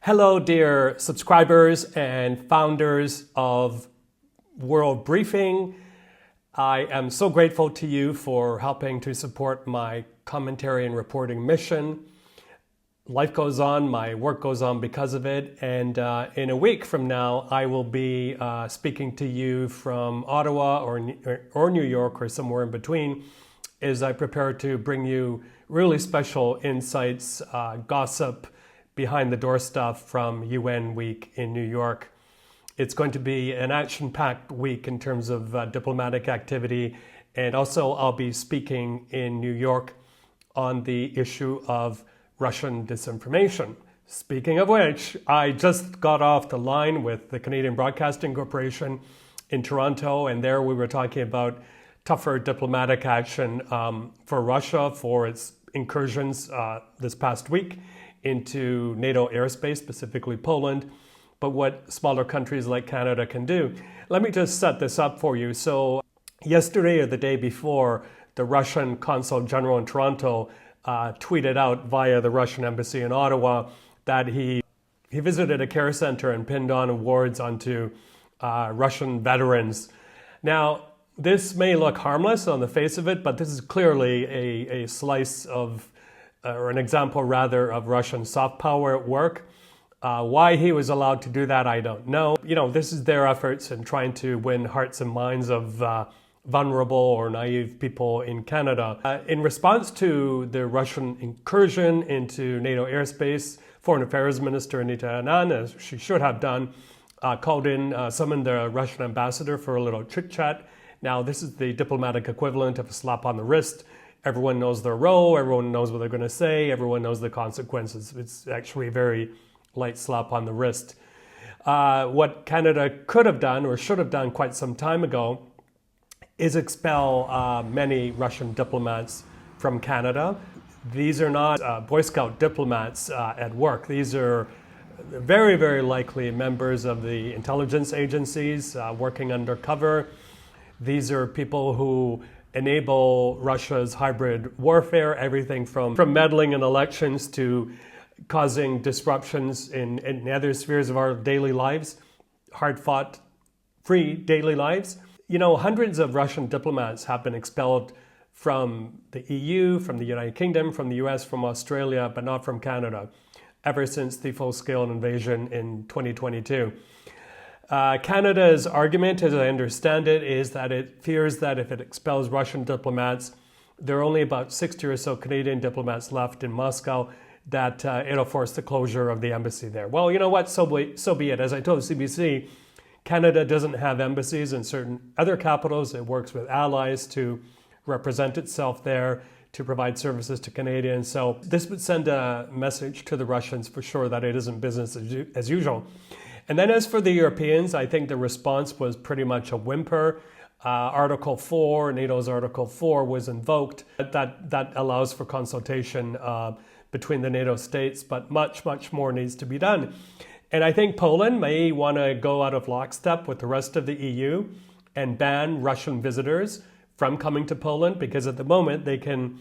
Hello, dear subscribers and founders of World Briefing. I am so grateful to you for helping to support my commentary and reporting mission. Life goes on, my work goes on because of it, and in a week from now, I will be speaking to you from Ottawa or New York or somewhere in between as I prepare to bring you really special insights, gossip, behind the door stuff from UN Week in New York. It's going to be an action-packed week in terms of diplomatic activity, and also I'll be speaking in New York on the issue of Russian disinformation. Speaking of which, I just got off the line with the Canadian Broadcasting Corporation in Toronto, and there we were talking about tougher diplomatic action for Russia for its incursions this past week into NATO airspace, specifically Poland, but what smaller countries like Canada can do. Let me just set this up for you. So yesterday or the day before, the Russian Consul General in Toronto tweeted out via the Russian Embassy in Ottawa that he visited a care center and pinned on awards onto Russian veterans. Now, this may look harmless on the face of it, but this is clearly a slice of or an example rather of Russian soft power at work. Why he was allowed to do that, I don't know. You know, this is their efforts in trying to win hearts and minds of vulnerable or naive people in Canada. In response to the Russian incursion into NATO airspace, Foreign Affairs Minister Anita Anand, as she should have done, summoned the Russian ambassador for a little chit-chat. Now, this is the diplomatic equivalent of a slap on the wrist. Everyone knows their role, everyone knows what they're going to say, everyone knows the consequences. It's actually a very light slap on the wrist. What Canada could have done or should have done quite some time ago is expel many Russian diplomats from Canada. These are not Boy Scout diplomats at work. These are very, very likely members of the intelligence agencies working undercover. These are people who enable Russia's hybrid warfare, everything from meddling in elections to causing disruptions in other spheres of our daily lives, hard-fought, free daily lives. You know, hundreds of Russian diplomats have been expelled from the EU, from the United Kingdom, from the US, from Australia, but not from Canada, ever since the full-scale invasion in 2022. Canada's argument, as I understand it, is that it fears that if it expels Russian diplomats, there are only about 60 or so Canadian diplomats left in Moscow, that it'll force the closure of the embassy there. Well, you know what? So be it. As I told CBC, Canada doesn't have embassies in certain other capitals. It works with allies to represent itself there, to provide services to Canadians. So this would send a message to the Russians for sure that it isn't business as usual. And then as for the Europeans, I think the response was pretty much a whimper. Article 4, NATO's Article 4 was invoked. That allows for consultation between the NATO states, but much, much more needs to be done. And I think Poland may want to go out of lockstep with the rest of the EU and ban Russian visitors from coming to Poland, because at the moment they can,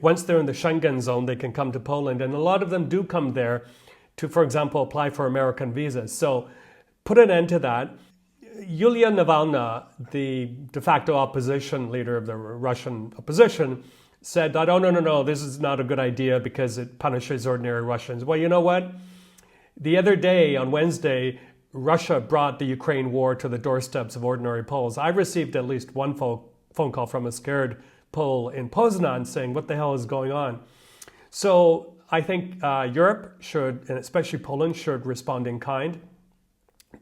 once they're in the Schengen zone, they can come to Poland. And a lot of them do come there to, for example, apply for American visas. So put an end to that. Yulia Navalny, the de facto opposition leader of the Russian opposition, said that, oh, no, this is not a good idea because it punishes ordinary Russians. Well, you know what? The other day, on Wednesday, Russia brought the Ukraine war to the doorsteps of ordinary Poles. I received at least one phone call from a scared Pole in Poznan saying, what the hell is going on? So I think Europe should, and especially Poland, should respond in kind,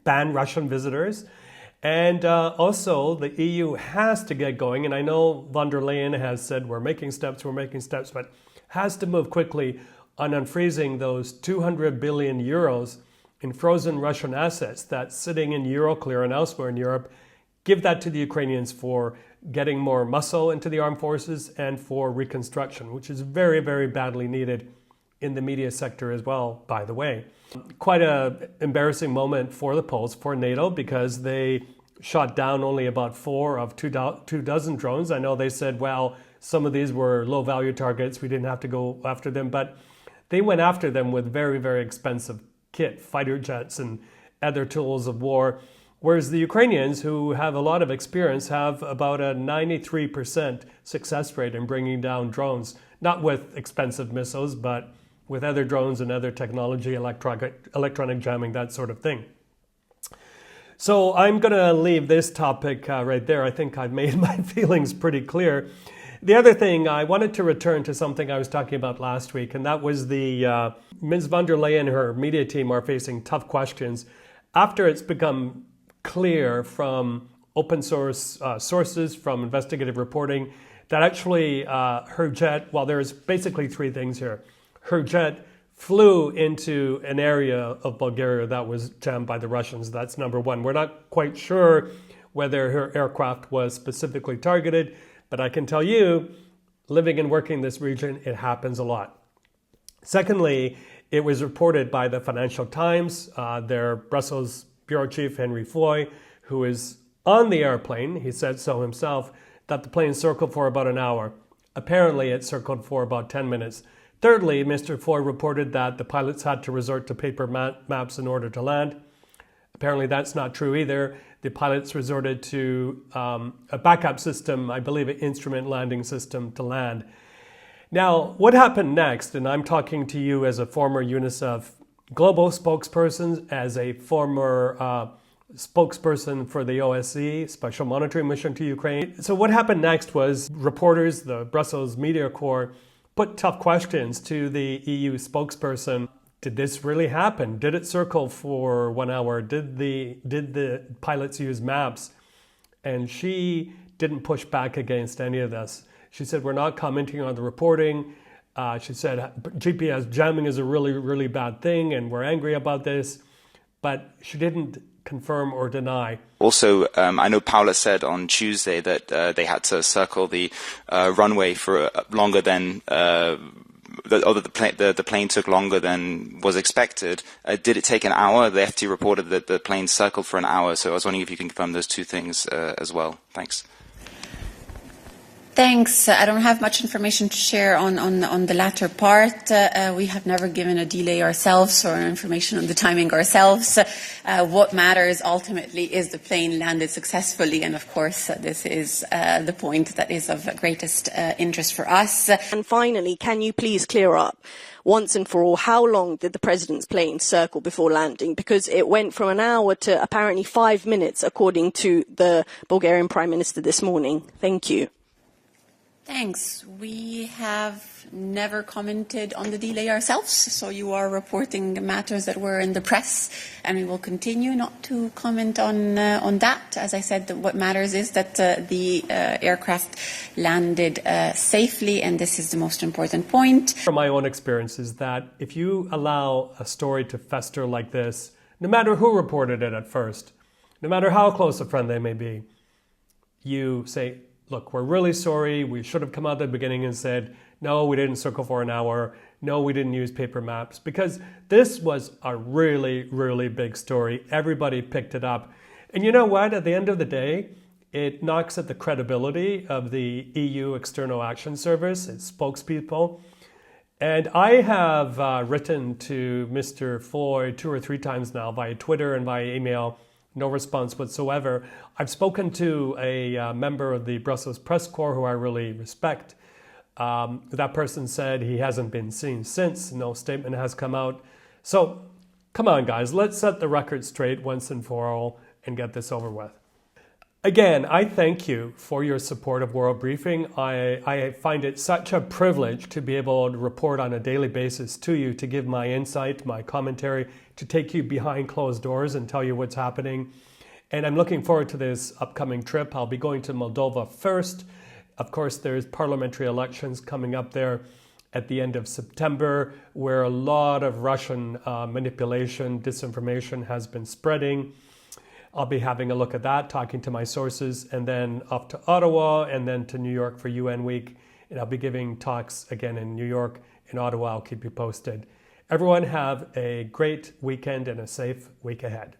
ban Russian visitors. And also the EU has to get going. And I know von der Leyen has said we're making steps, but has to move quickly on unfreezing those 200 billion euros in frozen Russian assets that's sitting in Euroclear and elsewhere in Europe. Give that to the Ukrainians for getting more muscle into the armed forces and for reconstruction, which is very, very badly needed in the media sector as well, by the way. Quite an embarrassing moment for the Poles, for NATO, because they shot down only about 4 of 2 dozen drones. I know they said, well, some of these were low-value targets. We didn't have to go after them, but they went after them with very, very expensive kit, fighter jets and other tools of war. Whereas the Ukrainians, who have a lot of experience, have about a 93% success rate in bringing down drones, not with expensive missiles, but with other drones and other technology, electronic jamming, that sort of thing. So I'm going to leave this topic right there. I think I've made my feelings pretty clear. The other thing, I wanted to return to something I was talking about last week, and that was the Ms. von der Leyen and her media team are facing tough questions after it's become clear from open source sources, from investigative reporting, that actually her jet, well, there's basically three things here. Her jet flew into an area of Bulgaria that was jammed by the Russians. That's number one. We're not quite sure whether her aircraft was specifically targeted, but I can tell you, living and working in this region, it happens a lot. Secondly, it was reported by the Financial Times, their Brussels bureau chief, Henry Foy, who is on the airplane, he said so himself, that the plane circled for about an hour. Apparently, it circled for about 10 minutes. Thirdly, Mr. Foy reported that the pilots had to resort to paper maps in order to land. Apparently, that's not true either. The pilots resorted to a backup system, I believe an instrument landing system, to land. Now, what happened next, and I'm talking to you as a former UNICEF global spokesperson, as a former spokesperson for the OSCE, Special Monitoring Mission to Ukraine. So what happened next was reporters, the Brussels Media Corps, put tough questions to the EU spokesperson. Did this really happen? Did it circle for 1 hour? Did the pilots use maps? And she didn't push back against any of this. She said, we're not commenting on the reporting. She said, GPS jamming is a really, really bad thing, and we're angry about this. But she didn't confirm or deny. Also, I know Paula said on Tuesday that they had to circle the runway for longer than, the plane took longer than was expected. Did it take an hour? The FT reported that the plane circled for an hour, so I was wondering if you can confirm those two things as well. Thanks. Thanks. I don't have much information to share on the latter part. We have never given a delay ourselves or information on the timing ourselves. What matters ultimately is the plane landed successfully, and of course this is the point that is of greatest interest for us. And finally, can you please clear up once and for all, how long did the President's plane circle before landing? Because it went from an hour to apparently 5 minutes, according to the Bulgarian Prime Minister this morning. Thank you. Thanks. We have never commented on the delay ourselves, so you are reporting matters that were in the press, and we will continue not to comment on that. As I said, what matters is that the aircraft landed safely, and this is the most important point. From my own experience is that if you allow a story to fester like this, no matter who reported it at first, no matter how close a friend they may be, you say, look, we're really sorry. We should have come out at the beginning and said, no, we didn't circle for an hour. No, we didn't use paper maps. Because this was a really, really big story. Everybody picked it up. And you know what? At the end of the day, it knocks at the credibility of the EU External Action Service, its spokespeople. And I have written to Mr. Foy 2 or 3 times now via Twitter and via email. No response whatsoever. I've spoken to a member of the Brussels Press Corps who I really respect. That person said he hasn't been seen since. No statement has come out. So come on, guys, let's set the record straight once and for all and get this over with. Again, I thank you for your support of World Briefing. I find it such a privilege to be able to report on a daily basis to you, to give my insight, my commentary, to take you behind closed doors and tell you what's happening. And I'm looking forward to this upcoming trip. I'll be going to Moldova first. Of course, there's parliamentary elections coming up there at the end of September, where a lot of Russian manipulation, disinformation has been spreading. I'll be having a look at that, talking to my sources, and then off to Ottawa, and then to New York for UN Week. And I'll be giving talks again in New York. In Ottawa, I'll keep you posted. Everyone have a great weekend and a safe week ahead.